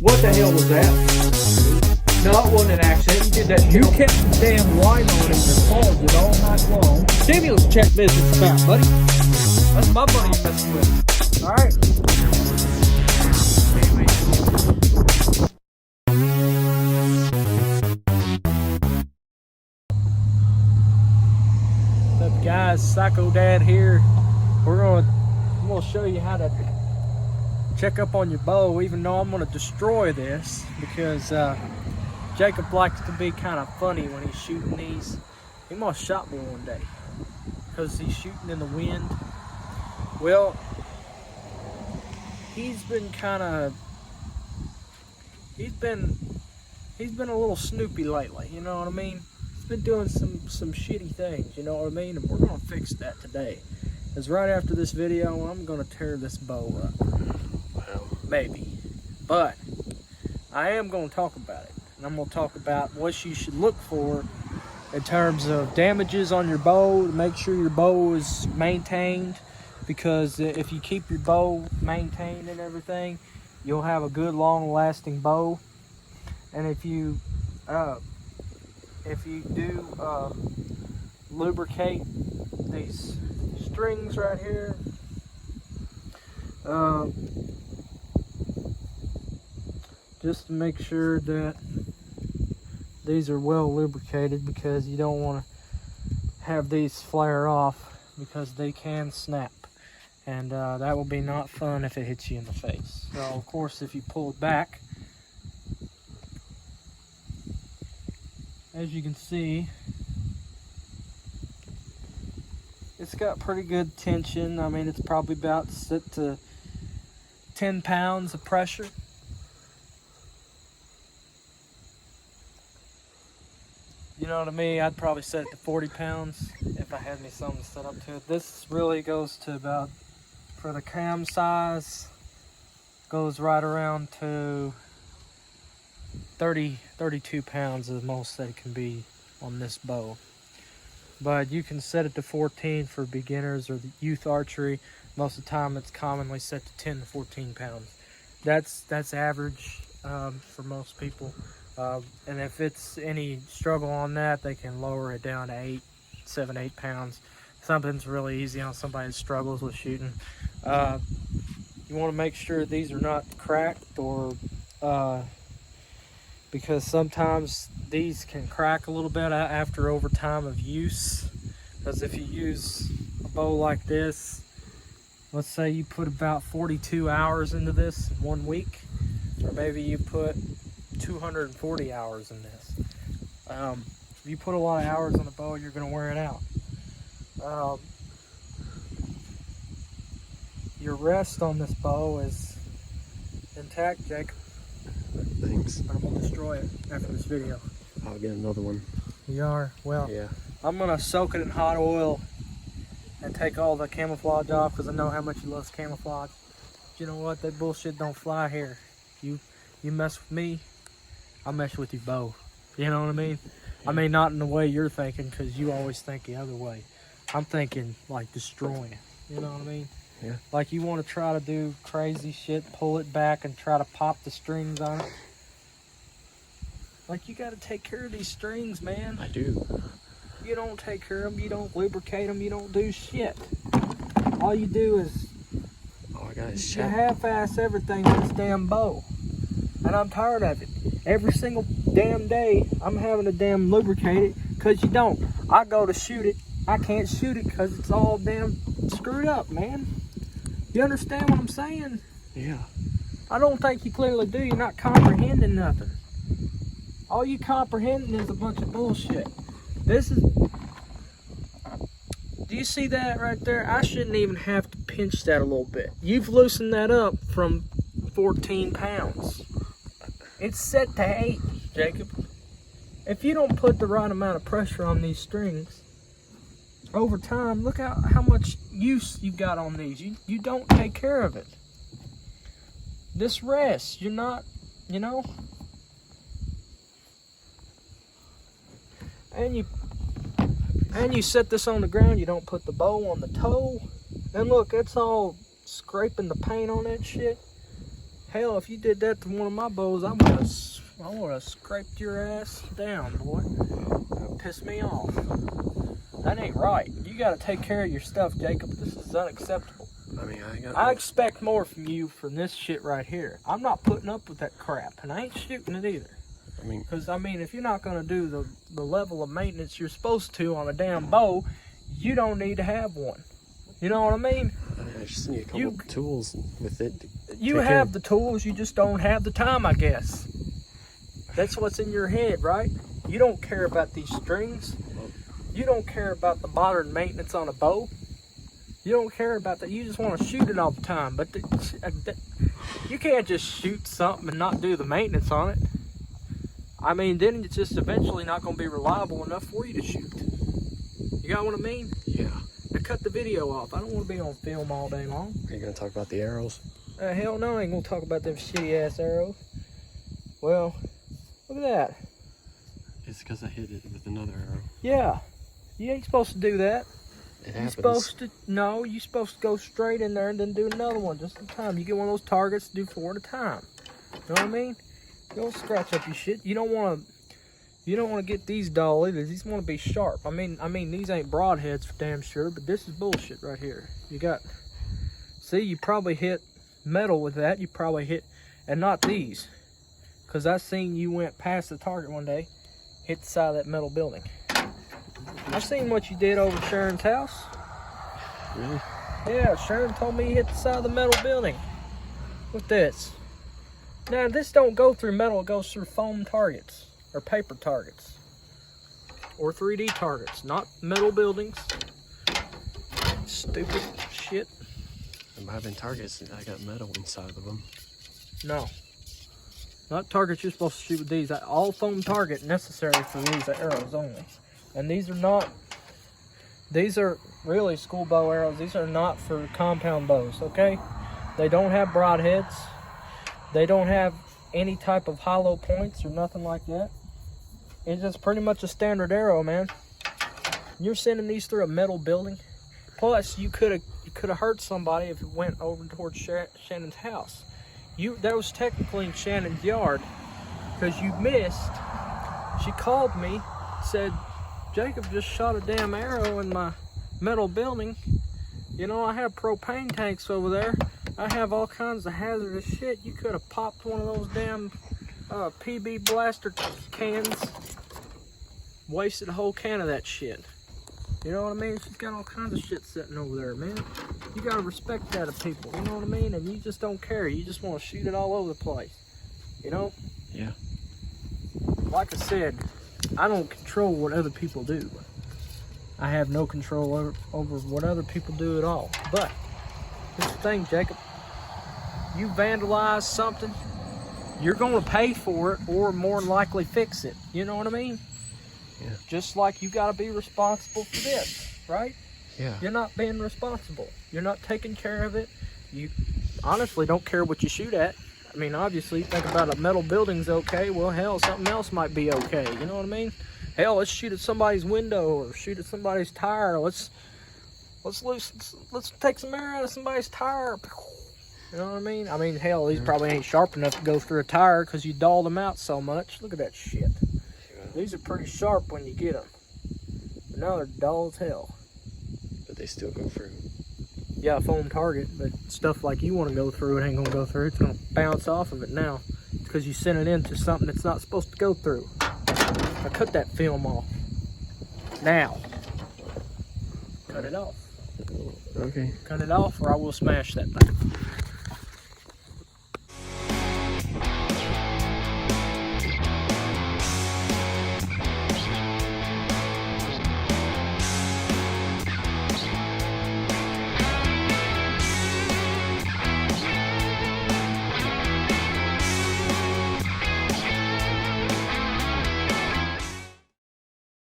What the hell was that? No, it wasn't an accident. You did that. You kept the damn light on and paused it all night long. Stimulus check business about, buddy. That's my money you're messing with. All right. What's up, guys? Psycho Dad here. I'm gonna show you how to check up on your bow, even though I'm gonna destroy this because Jacob likes to be kind of funny when he's shooting these. He almost shot me one day because he's shooting in the wind. Well, he's been a little snoopy lately, you know what I mean? He's been doing some shitty things, you know what I mean? And we're gonna fix that today. Because right after this video, I'm gonna tear this bow up. Well, maybe. But I am gonna talk about it. And I'm gonna talk about what you should look for in terms of damages on your bow to make sure your bow is maintained. Because if you keep your bow maintained and everything, you'll have a good long-lasting bow. And if you do lubricate these strings right here, just to make sure that these are well lubricated, because you don't want to have these flare off because they can snap. And that will be not fun if it hits you in the face. So of course, if you pull it back, as you can see, it's got pretty good tension. I mean, it's probably about set to 10 pounds of pressure. You know what I mean? I'd probably set it to 40 pounds if I had me something set up to it. This really goes to about, for the cam size, goes right around to 32 pounds is the most that it can be on this bow. But you can set it to 14 for beginners or the youth archery. Most of the time it's commonly set to 10 to 14 pounds. That's average for most people. And if it's any struggle on that, they can lower it down to 7, 8 pounds. Something's really easy on somebody that struggles with shooting. You want to make sure these are not cracked, or because sometimes these can crack a little bit after over time of use. Because if you use a bow like this, let's say you put about 42 hours into this in 1 week, or maybe you put 240 hours in this. If you put a lot of hours on the bow, you're going to wear it out. Your rest on this bow is intact, Jake. thanks. I'm going to destroy it after this video. I'll get another one. You are? Well, yeah. I'm going to soak it in hot oil and take all the camouflage off, because I know how much he loves camouflage. But you know what? That bullshit don't fly here. You mess with me, I'll mess with your bow. You know what I mean? Yeah. I mean, not in the way you're thinking, because you always think the other way. I'm thinking like destroying. You know what I mean? Yeah. Like you want to try to do crazy shit, pull it back and try to pop the strings on it. Like, you got to take care of these strings, man. I do. You don't take care of them, you don't lubricate them, you don't do shit. All you do is you half-ass everything with this damn bow. And I'm tired of it. Every single damn day, I'm having to damn lubricate it, because you don't. I go to shoot it, I can't shoot it because it's all damn screwed up, man. You understand what I'm saying? Yeah. I don't think you clearly do. You're not comprehending nothing. All you comprehending is a bunch of bullshit. This is... Do you see that right there? I shouldn't even have to pinch that a little bit. You've loosened that up from 14 pounds. It's set to 8, Jacob. If you don't put the right amount of pressure on these strings, over time, look how much use you got on these. You don't take care of it. This rest, you're not, you know. And you set this on the ground, you don't put the bow on the toe. And look, it's all scraping the paint on that shit. Hell, if you did that to one of my bows, I would have scraped your ass down, boy. That pissed me off. That ain't right. You gotta take care of your stuff, Jacob. This is unacceptable. I mean, I expect more from you from this shit right here. I'm not putting up with that crap, and I ain't shooting it either. I mean, because if you're not gonna do the level of maintenance you're supposed to on a damn bow, you don't need to have one. You know what I mean? I just need a couple of tools with it. You have the tools, you just don't have the time, I guess. That's what's in your head, right? You don't care about these strings. You don't care about the modern maintenance on a bow. You don't care about that. You just want to shoot it all the time. But you can't just shoot something and not do the maintenance on it. I mean, then it's just eventually not going to be reliable enough for you to shoot. You got what I mean? Yeah. Now cut the video off. I don't want to be on film all day long. Are you going to talk about the arrows? Hell no, I ain't going to talk about them shitty ass arrows. Well, look at that. It's because I hit it with another arrow. Yeah. You ain't supposed to do that. It You're happens. you're supposed to go straight in there and then do another one just in time. You get one of those targets, do 4 at a time. You know what I mean? You don't scratch up your shit. You don't want to get these dull either. These want to be sharp. I mean these ain't broadheads for damn sure, but this is bullshit right here. See, you probably hit metal with that. You probably hit, and not these, because I seen you went past the target one day, hit the side of that metal building. I seen what you did over Sharon's house. Really? Yeah, Sharon told me you hit the side of the metal building with this. Now, this don't go through metal, it goes through foam targets, or paper targets, or 3D targets, not metal buildings. Stupid shit. I'm having targets, I got metal inside of them. No. Not targets you're supposed to shoot with these. All foam target necessary for these arrows only. And these are really school bow arrows. These are not for compound bows, okay? They don't have broadheads. They don't have any type of hollow points or nothing like that. It's just pretty much a standard arrow, man. You're sending these through a metal building. Plus, you could have hurt somebody if it went over towards Shannon's house. That was technically in Shannon's yard because you missed. She called me, said, Jacob just shot a damn arrow in my metal building. You know, I have propane tanks over there. I have all kinds of hazardous shit. You could have popped one of those damn PB blaster cans. Wasted a whole can of that shit. You know what I mean? She's got all kinds of shit sitting over there, man. You gotta respect that of people, you know what I mean? And you just don't care. You just want to shoot it all over the place. You know? Yeah. Like I said, I don't control what other people do. I have no control over what other people do at all. But here's the thing, Jacob. You vandalize something, you're going to pay for it or more than likely fix it. You know what I mean? Yeah. Just like you got to be responsible for this, right? Yeah. You're not being responsible. You're not taking care of it. You honestly don't care what you shoot at. I mean, obviously, think about a metal building's okay. Well, hell, something else might be okay. You know what I mean? Hell, let's shoot at somebody's window or shoot at somebody's tire. Let's take some air out of somebody's tire. You know what I mean? I mean, hell, these probably ain't sharp enough to go through a tire because you dulled them out so much. Look at that shit. These are pretty sharp when you get them. But now they're dull as hell. But they still go through. Yeah, foam target, but stuff like you want to go through, it ain't going to go through. It's going to bounce off of it now. It's because you sent it into something that's not supposed to go through. I cut that film off. Now. Cut it off. Okay. Cut it off or I will smash that thing.